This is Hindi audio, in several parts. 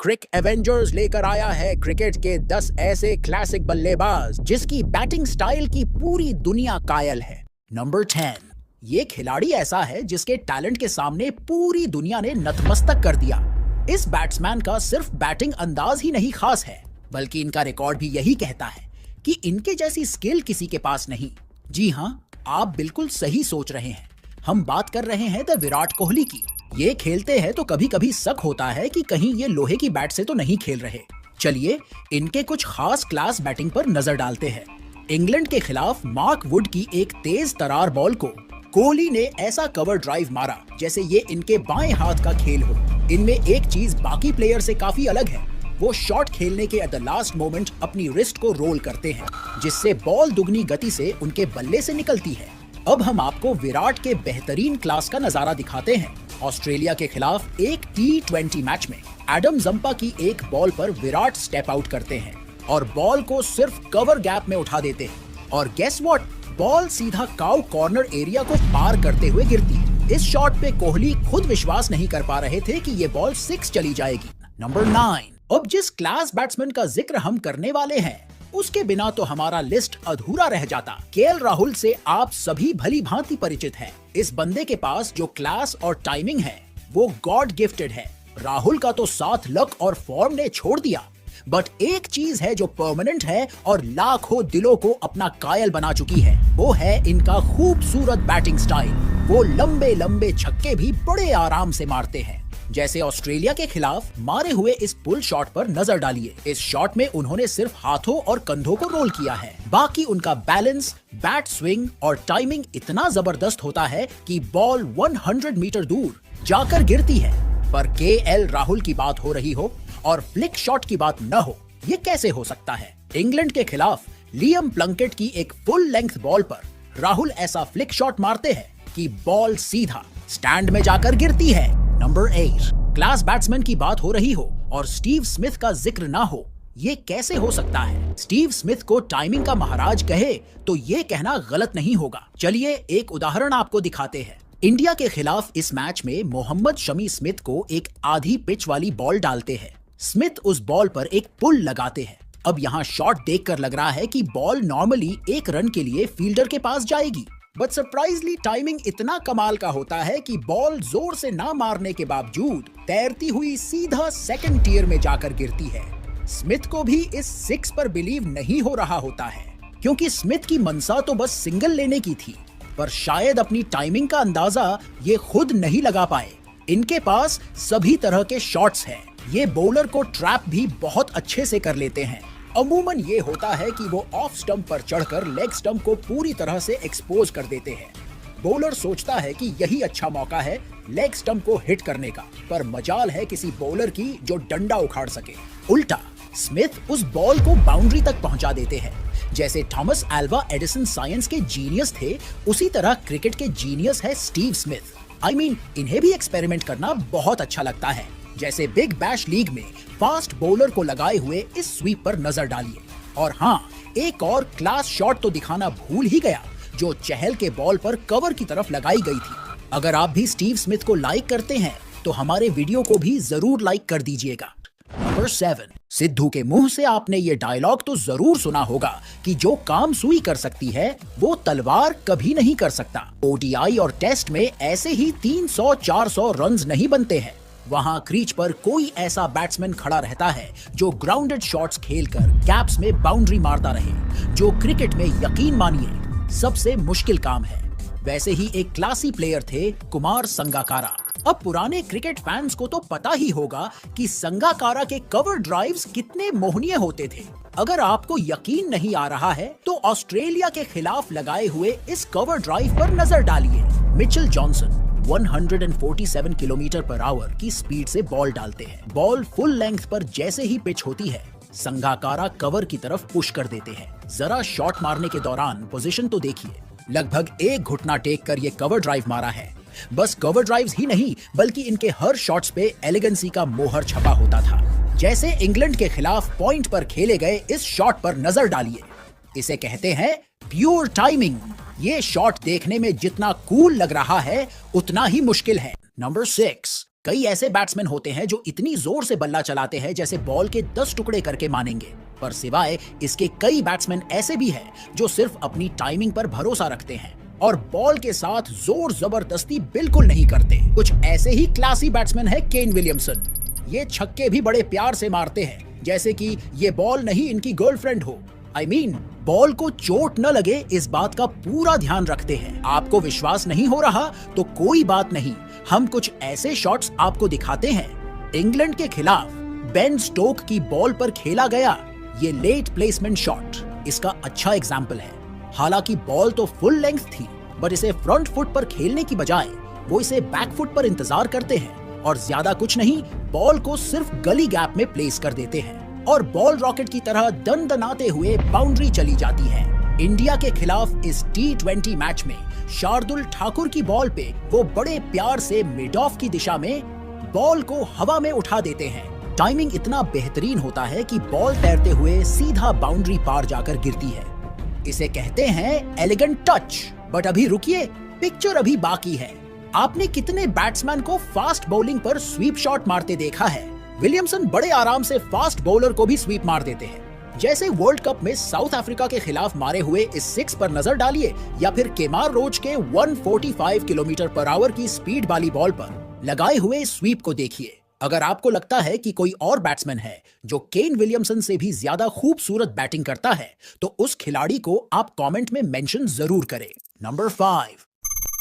क्रिक एवेंजर्स लेकर आया है क्रिकेट के 10 ऐसे क्लासिक बल्लेबाज जिसकी बैटिंग स्टाइल की पूरी दुनिया कायल है। नंबर 10, ये खिलाड़ी ऐसा है जिसके टैलेंट के सामने पूरी दुनिया ने नतमस्तक कर दिया। इस बैट्समैन का सिर्फ बैटिंग अंदाज ही नहीं खास है, बल्कि इनका रिकॉर्ड भी यही कहता है कि इनके जैसी स्किल किसी के पास नहीं। जी हाँ, आप बिल्कुल सही सोच रहे हैं। हम बात कर रहे हैं द विराट कोहली की। ये खेलते हैं तो कभी कभी शक होता है कि कहीं ये लोहे की बैट से तो नहीं खेल रहे। चलिए इनके कुछ खास क्लास बैटिंग पर नजर डालते हैं। इंग्लैंड के खिलाफ मार्क वुड की एक तेज तरार बॉल को कोहली ने ऐसा कवर ड्राइव मारा जैसे ये इनके बाएं हाथ का खेल हो। इनमें एक चीज बाकी प्लेयर से काफी अलग है, वो शॉट खेलने के एट द लास्ट मोमेंट अपनी रिस्ट को रोल करते हैं, जिससे बॉल दुगनी गति से उनके बल्ले से निकलती है। अब हम आपको विराट के बेहतरीन क्लास का नजारा दिखाते हैं। ऑस्ट्रेलिया के खिलाफ एक T20 मैच में एडम जंपा की एक बॉल पर विराट स्टेप आउट करते हैं और बॉल को सिर्फ कवर गैप में उठा देते हैं। और गेस व्हाट, बॉल सीधा काउ कॉर्नर एरिया को पार करते हुए गिरती है। इस शॉट पे कोहली खुद विश्वास नहीं कर पा रहे थे कि ये बॉल 6 चली जाएगी। नंबर 9, अब जिस क्लास बैट्समैन का जिक्र हम करने वाले हैं उसके बिना तो हमारा लिस्ट अधूरा रह जाता। केएल राहुल से आप सभी भली भांति परिचित हैं। इस बंदे के पास जो क्लास और टाइमिंग है वो गॉड गिफ्टेड है। राहुल का तो साथ लक और फॉर्म ने छोड़ दिया, बट एक चीज है जो परमानेंट है और लाखों दिलों को अपना कायल बना चुकी है, वो है इनका खूबसूरत बैटिंग स्टाइल। वो लंबे लंबे छक्के भी बड़े आराम से मारते हैं। जैसे ऑस्ट्रेलिया के खिलाफ मारे हुए इस पुल शॉट पर नजर डालिए। इस शॉट में उन्होंने सिर्फ हाथों और कंधों को रोल किया है, बाकी उनका बैलेंस, बैट स्विंग और टाइमिंग इतना जबरदस्त होता है कि बॉल 100 मीटर दूर जाकर गिरती है। पर केएल राहुल की बात हो रही हो और फ्लिक शॉट की बात न हो, ये कैसे हो सकता है? इंग्लैंड के खिलाफ लियम प्लंकेट की एक फुल लेंथ बॉल पर राहुल ऐसा फ्लिक शॉट मारते हैं कि बॉल सीधा स्टैंड में जाकर गिरती है। नंबर 8, क्लास बैट्समैन की बात हो रही हो और स्टीव स्मिथ का जिक्र ना हो, ये कैसे हो सकता है? स्टीव स्मिथ को टाइमिंग का महाराज कहे तो ये कहना गलत नहीं होगा। चलिए एक उदाहरण आपको दिखाते हैं। इंडिया के खिलाफ इस मैच में मोहम्मद शमी स्मिथ को एक आधी पिच वाली बॉल डालते हैं। स्मिथ उस बॉल पर एक पुल लगाते हैं। अब यहाँ शॉट देखकर लग रहा है कि बॉल नॉर्मली 1 रन के लिए फील्डर के पास जाएगी, बट सरप्राइजली टाइमिंग इतना कमाल का होता है कि बॉल जोर से ना मारने के बावजूद तैरती हुई सीधा सेकंड टियर में जाकर गिरती है। स्मिथ को भी इस 6 पर बिलीव नहीं हो रहा होता है, क्योंकि स्मिथ की मनसा तो बस सिंगल लेने की थी, पर शायद अपनी टाइमिंग का अंदाजा ये खुद नहीं लगा पाए। इनके पास सभी तरह के शॉट्स हैं। ये बॉलर को ट्रैप भी बहुत अच्छे से कर लेते हैं। अमूमन ये होता है कि वो ऑफ स्टंप पर चढ़कर लेग स्टंप को पूरी तरह से एक्सपोज कर देते हैं। बॉलर सोचता है कि यही अच्छा मौका है लेग स्टंप को हिट करने का, पर मजाल है किसी बॉलर की जो डंडा उखाड़ सके। उल्टा स्मिथ उस बॉल को बाउंड्री तक पहुंचा देते हैं। जैसे थॉमस अल्वा एडिसन साइंस के जीनियस थे, उसी तरह क्रिकेट के जीनियस है स्टीव स्मिथ। इन्हें भी एक्सपेरिमेंट करना बहुत अच्छा लगता है। जैसे बिग बैश लीग में फास्ट बॉलर को लगाए हुए इस स्वीप पर नजर डालिए। और हाँ, एक और क्लास शॉट तो दिखाना भूल ही गया, जो चहल के बॉल पर कवर की तरफ लगाई गई थी। अगर आप भी स्टीव स्मिथ को लाइक करते हैं तो हमारे वीडियो को भी जरूर लाइक कर दीजिएगा। नंबर 7, सिद्धू के मुंह से आपने ये डायलॉग तो जरूर सुना होगा कि जो काम सुई कर सकती है वो तलवार कभी नहीं कर सकता। ओडीआई और टेस्ट में ऐसे ही 300-400 रन्स नहीं बनते हैं। वहां क्रीज पर कोई ऐसा बैट्समैन खड़ा रहता है जो ग्राउंडेड शॉट्स खेलकर गैप्स में बाउंड्री मारता रहे, जो क्रिकेट में यकीन मानिए सबसे मुश्किल काम है। वैसे ही एक क्लासी प्लेयर थे कुमार संगाकारा। अब पुराने क्रिकेट फैंस को तो पता ही होगा कि संगाकारा के कवर ड्राइव्स कितने मोहनीय होते थे। अगर आपको यकीन नहीं आ रहा है तो ऑस्ट्रेलिया के खिलाफ लगाए हुए इस कवर ड्राइव पर नजर डालिए। Mitchell Johnson 147 kilometre per hour की स्पीड से बॉल डालते हैं। बॉल फुल लेंथ पर जैसे ही पिच होती है, संगाकारा कवर की तरफ पुश कर देते हैं। जरा शॉट मारने के दौरान पोजीशन तो देखिए, लगभग 1 घुटना टेक कर ये कवर ड्राइव मारा है। बस कवर ड्राइव्स ही नहीं, बल्कि इनके हर शॉट्स पे एलिगेंसी का मोहर छपा होता था। जैसे इंग्लैंड के खिलाफ पॉइंट पर खेले गए इस शॉट पर नजर डालिए। इसे कहते हैं प्योर टाइमिंग। ये शॉट देखने में जितना कूल लग रहा है उतना ही मुश्किल है। नंबर 6, कई ऐसे बैट्समैन होते हैं जो इतनी जोर से बल्ला चलाते हैं जैसे बॉल के 10 टुकड़े करके मानेंगे, पर सिवाय इसके कई बैट्समैन ऐसे भी हैं जो सिर्फ अपनी टाइमिंग पर भरोसा रखते हैं और बॉल के साथ जोर जबरदस्ती बिल्कुल नहीं करते। कुछ ऐसे ही क्लासी बैट्समैन है केन विलियमसन। ये छक्के भी बड़े प्यार से मारते हैं जैसे कि ये बॉल नहीं इनकी गर्लफ्रेंड हो। बॉल को चोट न लगे इस बात का पूरा ध्यान रखते हैं। आपको विश्वास नहीं हो रहा तो कोई बात नहीं, हम कुछ ऐसे शॉट्स आपको दिखाते हैं। इंग्लैंड के खिलाफ बेन स्टोक की बॉल पर खेला गया ये लेट प्लेसमेंट शॉट इसका अच्छा एग्जाम्पल है। हालांकि बॉल तो फुल लेंथ थी, बट इसे फ्रंट फुट पर खेलने की बजाय वो इसे बैक फुट पर इंतजार करते हैं और ज्यादा कुछ नहीं, बॉल को सिर्फ गली गैप में प्लेस कर देते हैं और बॉल रॉकेट की तरह दनदनाते हुए बाउंड्री चली जाती है। इंडिया के खिलाफ इस T20 मैच में शार्दुल ठाकुर की बॉल पे वो बड़े प्यार से मिड ऑफ की दिशा में बॉल को हवा में उठा देते हैं। टाइमिंग इतना बेहतरीन होता है कि बॉल तैरते हुए सीधा बाउंड्री पार जाकर गिरती है। इसे कहते हैं एलिगेंट टच। बट अभी रुकिए, पिक्चर अभी बाकी है। आपने कितने बैट्समैन को फास्ट बॉलिंग पर स्वीप शॉट मारते देखा है? विलियमसन बड़े आराम से फास्ट बॉलर को भी स्वीप मार देते हैं। जैसे वर्ल्ड कप में साउथ अफ्रीका के खिलाफ मारे हुए इस सिक्स पर नजर डालिए या फिर केमार रोच के 145 किलोमीटर पर आवर की स्पीड वाली बॉल पर लगाए हुए स्वीप को देखिए। अगर आपको लगता है कि कोई और बैट्समैन है जो केन विलियमसन से भी ज्यादा खूबसूरत बैटिंग करता है तो उस खिलाड़ी को आप कमेंट में मेंशन जरूर करें। नंबर 5,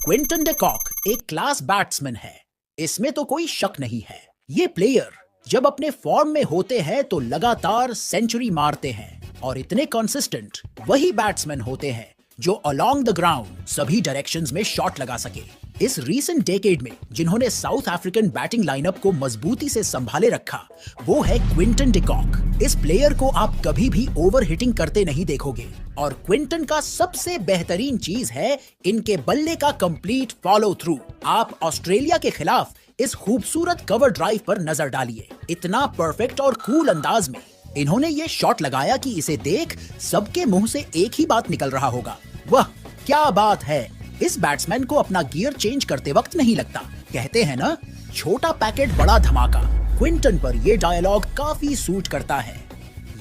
क्विंटन डी कॉक एक क्लास बैट्समैन है, इसमें तो कोई शक नहीं है। ये प्लेयर जब अपने फॉर्म में होते हैं तो लगातार सेंचुरी मारते हैं और इतने कंसिस्टेंट वही बैट्समैन होते हैं जो अलोंग द ग्राउंड सभी डायरेक्शंस में शॉट लगा सके। इस रीसेंट डेकेड में जिन्होंने साउथ अफ्रीकन बैटिंग लाइनअप को मजबूती से संभाले रखा वो है क्विंटन डी कॉक। इस प्लेयर को आप कभी भी ओवर हिटिंग करते नहीं देखोगे और क्विंटन का सबसे बेहतरीन चीज है इनके बल्ले का कंप्लीट फॉलो थ्रू। आप ऑस्ट्रेलिया के खिलाफ इस खूबसूरत कवर ड्राइव पर नजर डालिए। इतना परफेक्ट और कूल अंदाज में इन्होंने ये शॉट लगाया कि इसे देख सबके मुंह से एक ही बात निकल रहा होगा, वाह क्या बात है। इस बैट्समैन को अपना गियर चेंज करते वक्त नहीं लगता। कहते हैं ना, छोटा पैकेट बड़ा धमाका। क्विंटन पर ये डायलॉग काफी सूट करता है।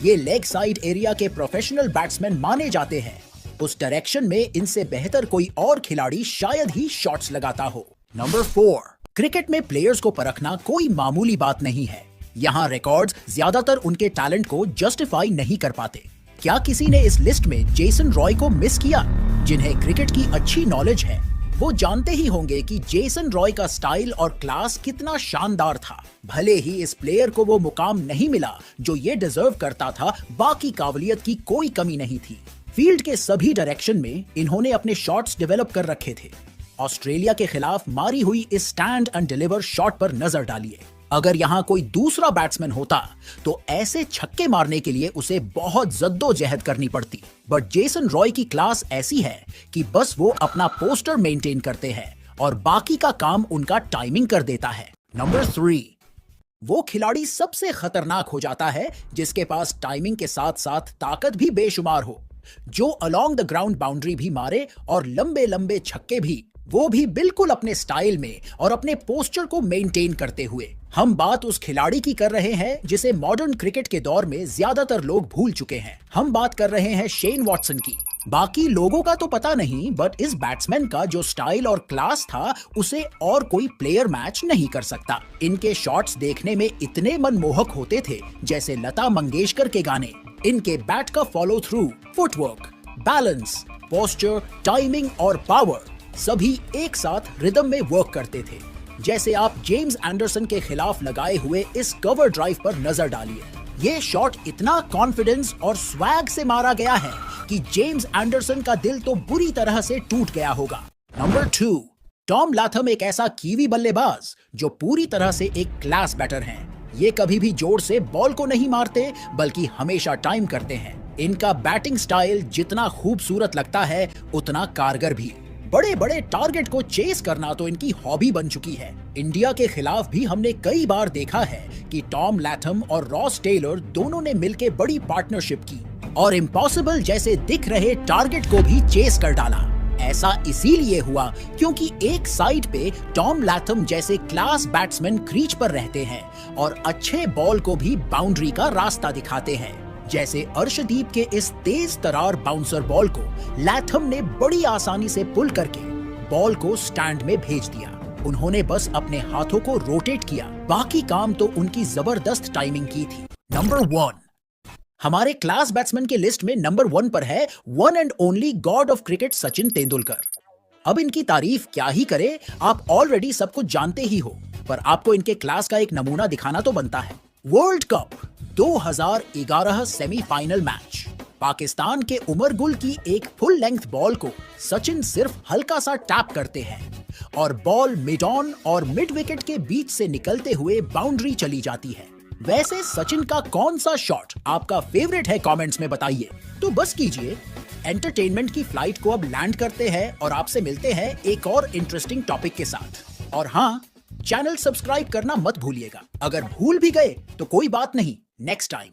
ये लेग साइड एरिया के प्रोफेशनल बैट्समैन माने जाते हैं। उस डायरेक्शन में इनसे बेहतर कोई और खिलाड़ी शायद ही शॉट्स लगाता हो। नंबर 4, क्रिकेट में प्लेयर्स को परखना कोई मामूली बात नहीं है। यहाँ रिकॉर्ड्स ज्यादातर उनके टैलेंट को जस्टिफाई नहीं कर पाते। क्या किसी ने इस लिस्ट में जेसन रॉय को मिस किया? जिन्हें क्रिकेट की अच्छी नॉलेज है वो जानते ही होंगे कि जेसन रॉय का स्टाइल और क्लास कितना शानदार था। भले ही इस प्लेयर को वो मुकाम नहीं मिला जो ये डिजर्व करता था, बाकी काबिलियत की कोई कमी नहीं थी। फील्ड के सभी डायरेक्शन में इन्होंने अपने शॉट्स डेवलप कर रखे थे। ऑस्ट्रेलिया के खिलाफ मारी हुई इस स्टैंड एंड डिलीवर शॉट पर नजर डालिए। अगर यहाँ कोई दूसरा बैट्समैन होता तो ऐसे छक्के मारने के लिए उसे बहुत जद्दोजहद करनी पड़ती, बट जेसन रॉय की क्लास ऐसी है कि बस वो अपना पोस्टर मेंटेन करते हैं और बाकी का काम उनका टाइमिंग कर देता है। नंबर 3, वो खिलाड़ी सबसे खतरनाक हो जाता है जिसके पास टाइमिंग के साथ साथ ताकत भी बेशुमार हो, जो अलोंग द ग्राउंड बाउंड्री भी मारे और लंबे लंबे छक्के भी, वो भी बिल्कुल अपने स्टाइल में और अपने पोस्चर को मेंटेन करते हुए। हम बात उस खिलाड़ी की कर रहे हैं जिसे मॉडर्न क्रिकेट के दौर में ज्यादातर लोग भूल चुके हैं। हम बात कर रहे हैं शेन वॉटसन की। बाकी लोगों का तो पता नहीं, बट इस बैट्समैन का जो स्टाइल और क्लास था उसे और कोई प्लेयर मैच नहीं कर सकता। इनके शॉट्स देखने में इतने मनमोहक होते थे जैसे लता मंगेशकर के गाने। इनके बैट का follow through, footwork, balance, posture, timing और पावर सभी एक साथ रिदम में वर्क करते थे। जैसे आप जेम्स एंडरसन के खिलाफ लगाए हुए इस कवर ड्राइव पर नजर डालिए। ये शॉट इतना कॉन्फिडेंस और स्वैग से मारा गया है कि जेम्स एंडरसन का दिल तो बुरी तरह से टूट गया होगा। नंबर 2, टॉम लैथम एक ऐसा कीवी बल्लेबाज जो पूरी तरह से एक क्लास बैटर हैं। ये कभी भी जोर से बॉल को नहीं मारते बल्कि हमेशा टाइम करते हैं। इनका बैटिंग स्टाइल जितना खूबसूरत लगता है उतना कारगर भी। बड़े बड़े टारगेट को चेस करना तो इनकी हॉबी बन चुकी है। इंडिया के खिलाफ भी हमने कई बार देखा है कि टॉम लैथम और रॉस टेलर दोनों ने मिलकर बड़ी पार्टनरशिप की और इम्पॉसिबल जैसे दिख रहे टारगेट को भी चेस कर डाला। ऐसा इसीलिए हुआ क्योंकि एक साइड पे टॉम लैथम जैसे क्लास बैट्समैन क्रीज पर रहते हैं और अच्छे बॉल को भी बाउंड्री का रास्ता दिखाते हैं। जैसे अर्शदीप के इस तेज तरार बाउंसर बॉल को लैथम ने बड़ी आसानी से पुल करके बॉल को स्टैंड में भेज दिया। उन्होंने बस अपने हाथों को रोटेट किया, बाकी काम तो उनकी जबरदस्त टाइमिंग की थी। नंबर 1, हमारे क्लास बैट्समैन के लिस्ट में नंबर 1 पर है one and only God of cricket Sachin Tendulkar. अब इनकी तारीफ क्या ही करे, आप ऑलरेडी सब कुछ जानते ही हो, पर आपको इनके क्लास का एक नमूना दिखाना तो बनता है। World cup 2011 semifinal match, Pakistan के उमर गुल की एक फुल लेंथ बॉल को सचिन सिर्फ हल्का सा टैप करते हैं और बॉल मिड ऑन और मिड विकेट के बीच से निकलते हुए बाउंड्री चली जाती है। वैसे सचिन का कौन सा शॉट आपका फेवरेट है, कमेंट्स में बताइए। तो बस कीजिए, एंटरटेनमेंट की फ्लाइट को अब लैंड करते हैं और आपसे मिलते हैं एक और इंटरेस्टिंग टॉपिक के साथ। और हाँ, चैनल सब्सक्राइब करना मत भूलिएगा। अगर भूल भी गए तो कोई बात नहीं, नेक्स्ट टाइम।